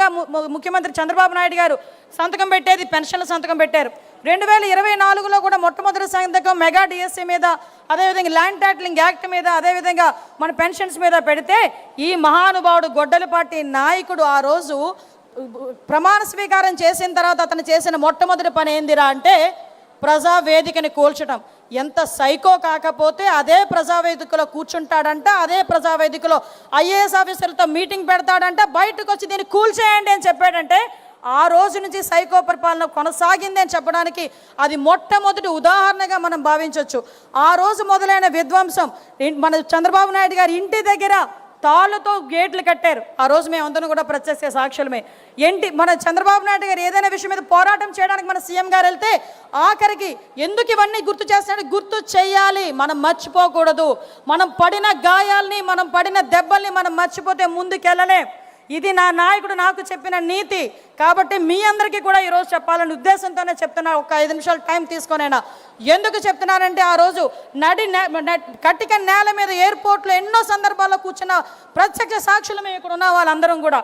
సందర్భంగా ముఖ్యమంత్రి చంద్రబాబు నాయుడు గారు సంతకం పెట్టేది పెన్షన్ల సంతకం పెట్టారు. 2024లో కూడా మొట్టమొదటి సంతకం మెగా డిఎస్సీ మీద, అదేవిధంగా ల్యాండ్ టైటిలింగ్ యాక్ట్ మీద, అదేవిధంగా మన పెన్షన్స్ మీద పెడితే ఈ మహానుభావుడు గొడ్డలిపాటి నాయకుడు ఆ రోజు ప్రమాణ స్వీకారం చేసిన తర్వాత అతను చేసిన మొట్టమొదటి పని ఏందిరా అంటే ప్రజావేదికని కూల్చడం. ఎంత సైకో కాకపోతే అదే ప్రజావేదికలో కూర్చుంటాడంట, అదే ప్రజావేదికలో ఐఏఎస్ ఆఫీసర్లతో మీటింగ్ పెడతాడంట, బయటకు వచ్చి దీన్ని కూల్చేయండి అని చెప్పాడంటే ఆ రోజు నుంచి సైకో పరిపాలన కొనసాగింది అని చెప్పడానికి అది మొట్టమొదటి ఉదాహరణగా మనం భావించవచ్చు. ఆ రోజు మొదలైన విధ్వంసం మన చంద్రబాబు నాయుడు గారి ఇంటి దగ్గర తాళ్ళతో గేట్లు కట్టారు. ఆ రోజు మేమందరం కూడా ప్రత్యక్ష సాక్షులమే. మన చంద్రబాబు నాయుడు గారు ఏదైనా విషయం మీద పోరాటం చేయడానికి మన సీఎం గారు వెళ్తే ఆఖరికి ఎందుకు ఇవన్నీ గుర్తు చేస్తాడు, గుర్తు చేయాలి, మనం మర్చిపోకూడదు. మనం పడిన గాయాల్ని, మనం పడిన దెబ్బల్ని మనం మర్చిపోతే ముందుకెళ్ళలే. ఇది నా నాయకుడు నాకు చెప్పిన నీతి. కాబట్టి మీ అందరికీ కూడా ఈరోజు చెప్పాలని ఉద్దేశంతోనే చెప్తున్నా. ఒక 5 నిమిషాలు టైం తీసుకొనైనా ఎందుకు చెప్తున్నానంటే ఆ రోజు కట్టిక నేల మీద ఎయిర్పోర్ట్లో ఎన్నో సందర్భాల్లో కూర్చున్న ప్రత్యక్ష సాక్షులు మేము ఇక్కడ ఉన్న వాళ్ళందరం కూడా